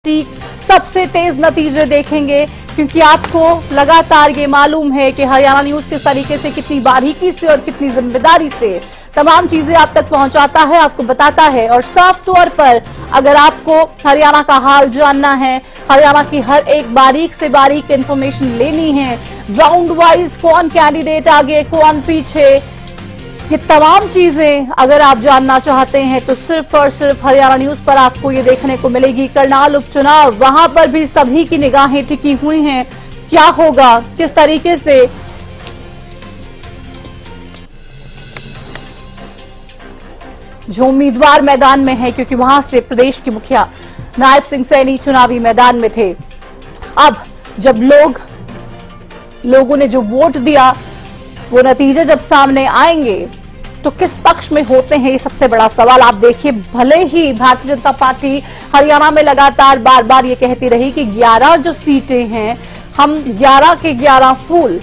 सटीक, सबसे तेज नतीजे देखेंगे, क्योंकि आपको लगातार ये मालूम है कि हरियाणा न्यूज किस तरीके से, कितनी बारीकी से और कितनी जिम्मेदारी से तमाम चीजें आप तक पहुंचाता है, आपको बताता है। और साफ तौर पर अगर आपको हरियाणा का हाल जानना है, हरियाणा की हर एक बारीक से बारीक इंफॉर्मेशन लेनी है, राउंड वाइज कौन कैंडिडेट आगे कौन पीछे, ये तमाम चीजें अगर आप जानना चाहते हैं तो सिर्फ और सिर्फ हरियाणा न्यूज पर आपको ये देखने को मिलेगी। करनाल उपचुनाव, वहां पर भी सभी की निगाहें टिकी हुई हैं, क्या होगा, किस तरीके से जो उम्मीदवार मैदान में है, क्योंकि वहां से प्रदेश के मुखिया नायब सिंह सैनी चुनावी मैदान में थे। अब जब लोगों ने जो वोट दिया, वो नतीजे जब सामने आएंगे तो किस पक्ष में होते हैं, ये सबसे बड़ा सवाल। आप देखिए, भले ही भारतीय जनता पार्टी हरियाणा में लगातार बार बार ये कहती रही कि 11 जो सीटें हैं, हम 11 के 11 फूल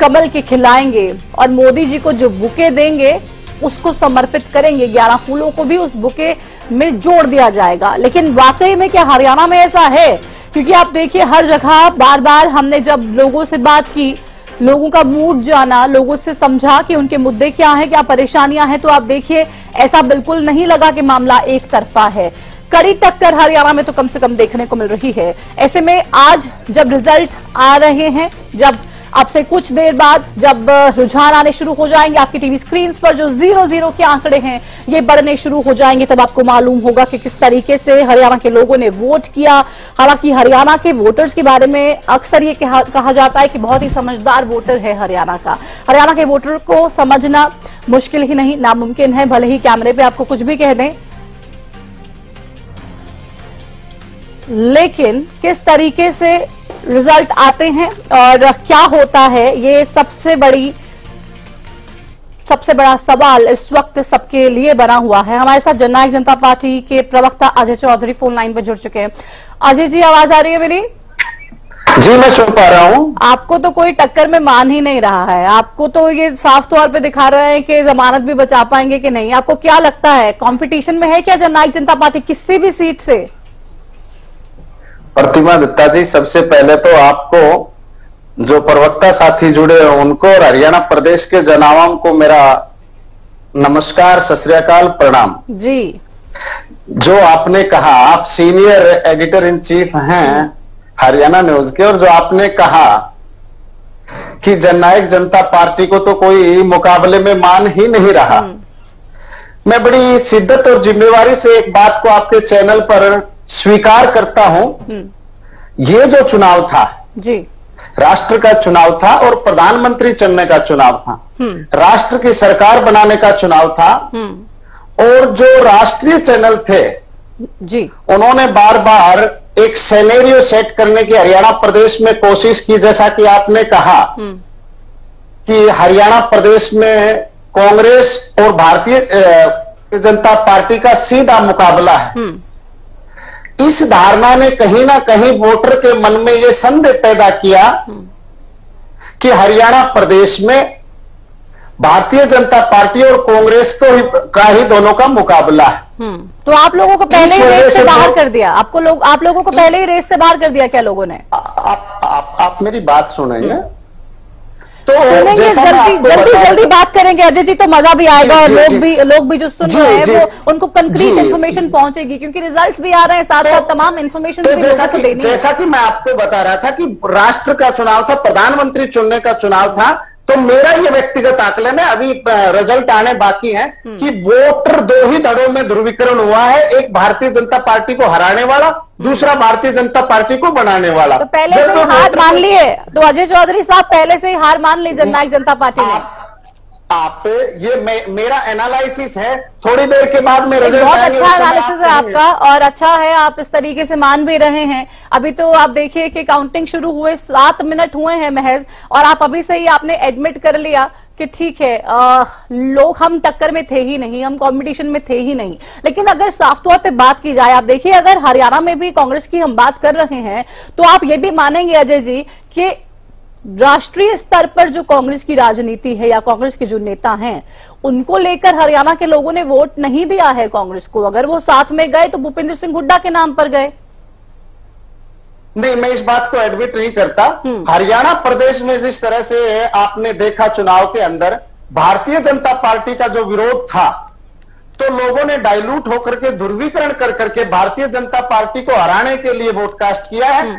कमल के खिलाएंगे और मोदी जी को जो बुके देंगे उसको समर्पित करेंगे, 11 फूलों को भी उस बुके में जोड़ दिया जाएगा। लेकिन वाकई में क्या हरियाणा में ऐसा है? क्योंकि आप देखिए, हर जगह बार बार हमने जब लोगों से बात की, लोगों का मूड जाना, लोगों से समझा कि उनके मुद्दे क्या हैं, क्या परेशानियां हैं, तो आप देखिए ऐसा बिल्कुल नहीं लगा कि मामला एक तरफा है। कड़ी टक्कर हरियाणा में तो कम से कम देखने को मिल रही है। ऐसे में आज जब रिजल्ट आ रहे हैं, जब अब से कुछ देर बाद जब रुझान आने शुरू हो जाएंगे, आपकी टीवी स्क्रीन पर जो 0-0 के आंकड़े हैं ये बढ़ने शुरू हो जाएंगे, तब आपको मालूम होगा कि किस तरीके से हरियाणा के लोगों ने वोट किया। हालांकि हरियाणा के वोटर्स के बारे में अक्सर ये कहा जाता है कि बहुत ही समझदार वोटर है हरियाणा का। हरियाणा के वोटर को समझना मुश्किल ही नहीं, नामुमकिन है, भले ही कैमरे पे आपको कुछ भी कह दें। लेकिन किस तरीके से रिजल्ट आते हैं और क्या होता है, ये सबसे बड़ा सवाल इस वक्त सबके लिए बना हुआ है। हमारे साथ जननायक जनता पार्टी के प्रवक्ता अजय चौधरी फोन लाइन पर जुड़ चुके हैं। अजय जी, आवाज आ रही है मेरी? जी, मैं सुन पा रहा हूँ। आपको तो कोई टक्कर में मान ही नहीं रहा है, आपको तो ये साफ तौर पे दिखा रहे हैं कि जमानत भी बचा पाएंगे कि नहीं। आपको क्या लगता है, कंपटीशन में है क्या जननायक जनता पार्टी किसी भी सीट से? प्रतिमा दत्ता जी, सबसे पहले तो आपको जो प्रवक्ता साथी जुड़े हैं उनको और हरियाणा प्रदेश के जनावाम को मेरा नमस्कार, सत श्री अकाल, प्रणाम जी। जो आपने कहा, आप सीनियर एडिटर इन चीफ हैं हरियाणा न्यूज के, और जो आपने कहा कि जननायक जनता पार्टी को तो कोई मुकाबले में मान ही नहीं रहा, मैं बड़ी शिद्दत और जिम्मेवारी से एक बात को आपके चैनल पर स्वीकार करता हूं। ये जो चुनाव था जी, राष्ट्र का चुनाव था और प्रधानमंत्री चुनने का चुनाव था, राष्ट्र की सरकार बनाने का चुनाव था। और जो राष्ट्रीय चैनल थे जी, उन्होंने बार बार एक सिनेरियो सेट करने की हरियाणा प्रदेश में कोशिश की। जैसा कि आपने कहा कि हरियाणा प्रदेश में कांग्रेस और भारतीय जनता पार्टी का सीधा मुकाबला है। इस धारणा ने कहीं ना कहीं वोटर के मन में यह संदेह पैदा किया कि हरियाणा प्रदेश में भारतीय जनता पार्टी और कांग्रेस का ही दोनों का मुकाबला है। तो आप लोगों को पहले ही रेस से बाहर कर दिया? आप लोगों को पहले ही रेस से बाहर कर दिया क्या लोगों ने? आप मेरी बात सुनेंगे तो जल्दी बात करेंगे अजय जी, तो मजा भी आएगा और लोग भी जो सुन रहे हैं वो उनको कंक्रीट इन्फॉर्मेशन पहुंचेगी, क्योंकि रिजल्ट्स भी आ रहे हैं, साथ साथ तमाम इन्फॉर्मेशन भी लोगों को देनी है। जैसा कि मैं आपको बता रहा था कि राष्ट्र का चुनाव था, प्रधानमंत्री चुनने का चुनाव था, तो मेरा ये व्यक्तिगत आकलन है, अभी रिजल्ट आने बाकी है, कि वोटर दो ही दड़ों में ध्रुवीकरण हुआ है। एक भारतीय जनता पार्टी को हराने वाला, दूसरा भारतीय जनता पार्टी को बनाने वाला। तो पहले से ही हार मान लिए, तो अजय चौधरी साहब पहले से ही हार मान ली जननायक जनता पार्टी ने। आप ये मेरा एनालिसिस है, थोड़ी देर के बाद में रिजल्ट बहुत अच्छा एनालिसिस है आपका, और अच्छा है आप इस तरीके से मान भी रहे हैं। अभी तो आप देखिए कि काउंटिंग शुरू हुए 7 मिनट हुए हैं महज, और आप अभी से ही आपने एडमिट कर लिया कि ठीक है, लोग हम टक्कर में थे ही नहीं, हम कंपटीशन में थे ही नहीं। लेकिन अगर साफ तौर पे बात की जाए, आप देखिए अगर हरियाणा में भी कांग्रेस की हम बात कर रहे हैं, तो आप ये भी मानेंगे अजय जी कि राष्ट्रीय स्तर पर जो कांग्रेस की राजनीति है या कांग्रेस के जो नेता हैं, उनको लेकर हरियाणा के लोगों ने वोट नहीं दिया है कांग्रेस को। अगर वो साथ में गए तो भूपेंद्र सिंह हुड्डा के नाम पर गए। नहीं, मैं इस बात को एडमिट नहीं करता। हरियाणा प्रदेश में जिस तरह से आपने देखा चुनाव के अंदर भारतीय जनता पार्टी का जो विरोध था, तो लोगों ने डाइल्यूट होकर के ध्रुवीकरण कर करके भारतीय जनता पार्टी को हराने के लिए वोटकास्ट किया है।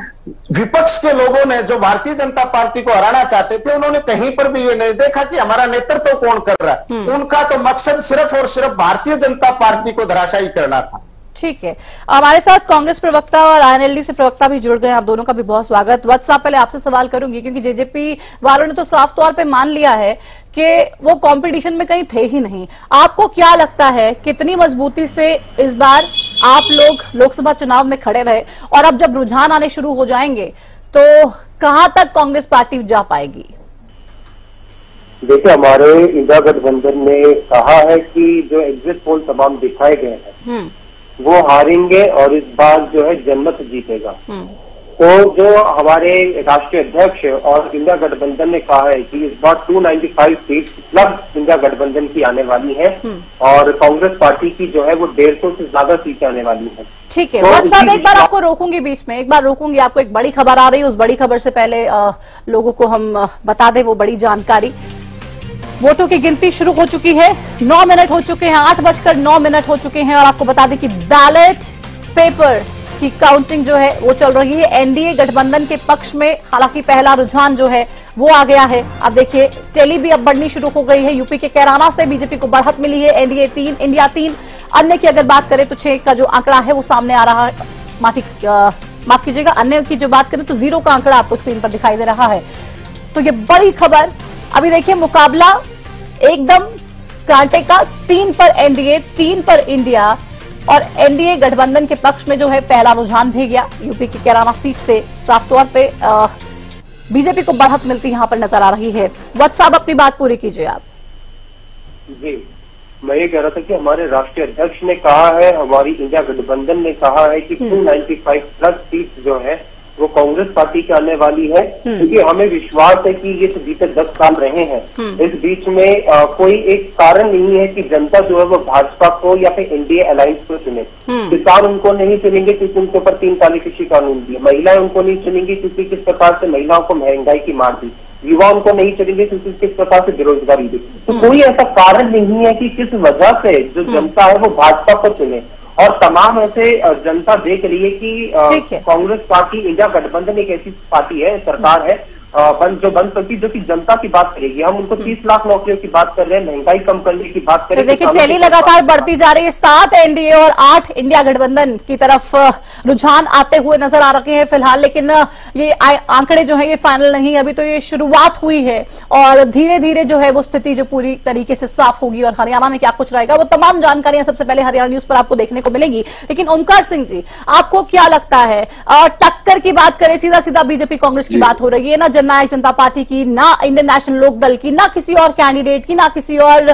विपक्ष के लोगों ने जो भारतीय जनता पार्टी को हराना चाहते थे, उन्होंने कहीं पर भी ये नहीं देखा कि हमारा नेतृत्व कौन कर रहा है। उनका तो मकसद सिर्फ और सिर्फ भारतीय जनता पार्टी को धराशायी करना था। ठीक है, हमारे साथ कांग्रेस प्रवक्ता और आईएनएलडी से प्रवक्ता भी जुड़ गए। आप दोनों का भी बहुत स्वागत। वत्स साहब, पहले आपसे सवाल करूंगी क्योंकि जेजेपी वालों ने तो साफ तौर पे मान लिया है कि वो कंपटीशन में कहीं थे ही नहीं। आपको क्या लगता है कितनी मजबूती से इस बार आप लोग लोकसभा चुनाव में खड़े रहे, और अब जब रुझान आने शुरू हो जाएंगे तो कहां तक कांग्रेस पार्टी जा पाएगी? देखिए, हमारे इंडिया गठबंधन ने कहा है कि जो एग्जिट पोल तमाम दिखाए गए हैं वो हारेंगे और इस बार जो है जनमत जीतेगा। तो जो हमारे राष्ट्रीय अध्यक्ष और इंडिया गठबंधन ने कहा है कि इस बार 295 सीट प्लस इंडिया गठबंधन की आने वाली है और कांग्रेस पार्टी की जो है वो 150 से ज्यादा सीटें आने वाली है। ठीक है, वत्स साहब, एक बार आपको रोकूंगी बीच में, एक बार रोकूंगी। आपको एक बड़ी खबर आ रही है, उस बड़ी खबर से पहले लोगों को हम बता दें वो बड़ी जानकारी। वोटों की गिनती शुरू हो चुकी है, 9 मिनट हो चुके हैं, 8:09 हो चुके हैं, और आपको बता दें कि बैलेट पेपर की काउंटिंग जो है वो चल रही है एनडीए गठबंधन के पक्ष में। हालांकि पहला रुझान जो है वो आ गया है। अब देखिए, टैली भी अब बढ़नी शुरू हो गई है। यूपी के कैराना से बीजेपी को बढ़त मिली है, एनडीए 3, इंडिया 3। अन्य की अगर बात करें तो 6 का जो आंकड़ा है वो सामने आ रहा है। माफ कीजिएगा, अन्य की जो बात करें तो 0 का आंकड़ा आपको स्क्रीन पर दिखाई दे रहा है। तो ये बड़ी खबर। अभी देखिए, मुकाबला एकदम कांटे का, 3 पर एनडीए, 3 पर इंडिया, और एनडीए गठबंधन के पक्ष में जो है पहला रुझान भी गया। यूपी की कैराना सीट से साफ तौर पे बीजेपी को बढ़त मिलती यहां पर नजर आ रही है। वत्स साहब, अपनी बात पूरी कीजिए आप। जी, मैं ये कह रहा था कि हमारे राष्ट्रीय अध्यक्ष ने कहा है, हमारी इंडिया गठबंधन ने कहा है कि 295 प्लस सीट जो है वो कांग्रेस पार्टी की आने वाली है, क्योंकि हमें विश्वास है कि ये तो बीते 10 साल रहे हैं। इस बीच में कोई एक कारण नहीं है कि जनता जो है वो भाजपा को या फिर एनडीए अलायंस को चुने। किसान उनको नहीं चुनेंगे क्योंकि उनके ऊपर 3 ताली कृषि कानून दिए, महिलाएं उनको नहीं चुनेंगी क्योंकि किस प्रकार से महिलाओं को महंगाई की मार दी, युवा उनको नहीं चुनेंगे क्योंकि किस प्रकार से बेरोजगारी दी। तो कोई ऐसा कारण नहीं है कि किस वजह से जो जनता है वो भाजपा को चुने। और तमाम ऐसे जनता देख रही है कि कांग्रेस पार्टी, इंडिया गठबंधन एक ऐसी पार्टी है, सरकार है जो बन सकती, जो कि जनता की बात करेगी। हम उनको 30 लाख नौकरियों की बात कर रहे हैं, महंगाई कम करने की बात कर रहे हैं। देखिए, टैली लगातार बढ़ती जा रही है, 7 एनडीए और 8 इंडिया गठबंधन की तरफ रुझान आते हुए नजर आ रहे हैं फिलहाल। लेकिन ये आंकड़े जो है ये फाइनल नहीं, अभी तो ये शुरुआत हुई है और धीरे धीरे जो है वो स्थिति जो पूरी तरीके से साफ होगी और हरियाणा में क्या कुछ रहेगा वो तमाम जानकारियां सबसे पहले हरियाणा न्यूज पर आपको देखने को मिलेगी। लेकिन ओमकार सिंह जी, आपको क्या लगता है, टक्कर की बात करें, सीधा सीधा बीजेपी कांग्रेस की बात हो रही है, ना जननायक जनता पार्टी की, ना इंडियन नेशनल लोक दल की, ना किसी और कैंडिडेट की, ना किसी और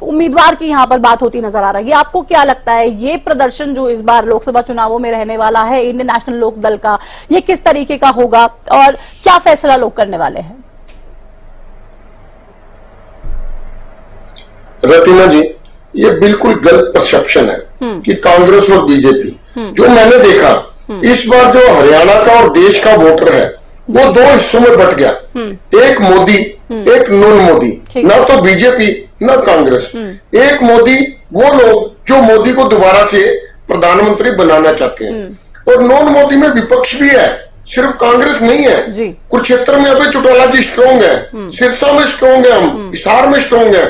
उम्मीदवार की यहां पर बात होती नजर आ रही है। आपको क्या लगता है ये प्रदर्शन जो इस बार लोकसभा चुनावों में रहने वाला है इंडियन नेशनल लोक दल का, ये किस तरीके का होगा और क्या फैसला लोग करने वाले हैं? रतिना जी, ये बिल्कुल गलत परसेप्शन है कि कांग्रेस और बीजेपी, जो मैंने देखा इस बार जो हरियाणा का और देश का वोटर है वो 2 हिस्सों में बट गया। एक मोदी, एक नॉन मोदी, ना तो बीजेपी ना कांग्रेस। एक मोदी वो लोग जो मोदी को दोबारा से प्रधानमंत्री बनाना चाहते हैं, और नॉन मोदी में विपक्ष भी है, सिर्फ कांग्रेस नहीं है। कुरुक्षेत्र में अभी चौटाला जी स्ट्रांग है, सिरसा में स्ट्रांग है, हम हिसार में स्ट्रांग है।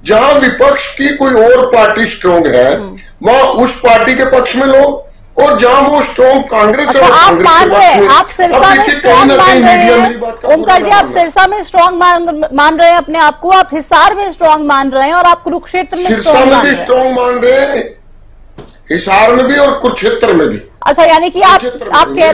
जहां विपक्ष की कोई और पार्टी स्ट्रांग है वहां उस पार्टी के पक्ष में लोग, और जहां वो स्ट्रांग कांग्रेस है, आप मान रहे हैं, आप सिरसा में स्ट्रांग मान रहे हैं ओमकार जी, आप सिरसा में स्ट्रांग मान रहे हैं अपने आप को, आप हिसार में स्ट्रांग मान रहे हैं और आप कुरुक्षेत्र में स्ट्रांग मान रहे हैं, हिसार में भी और कुरुक्षेत्र में भी। अच्छा, यानी कि आप कह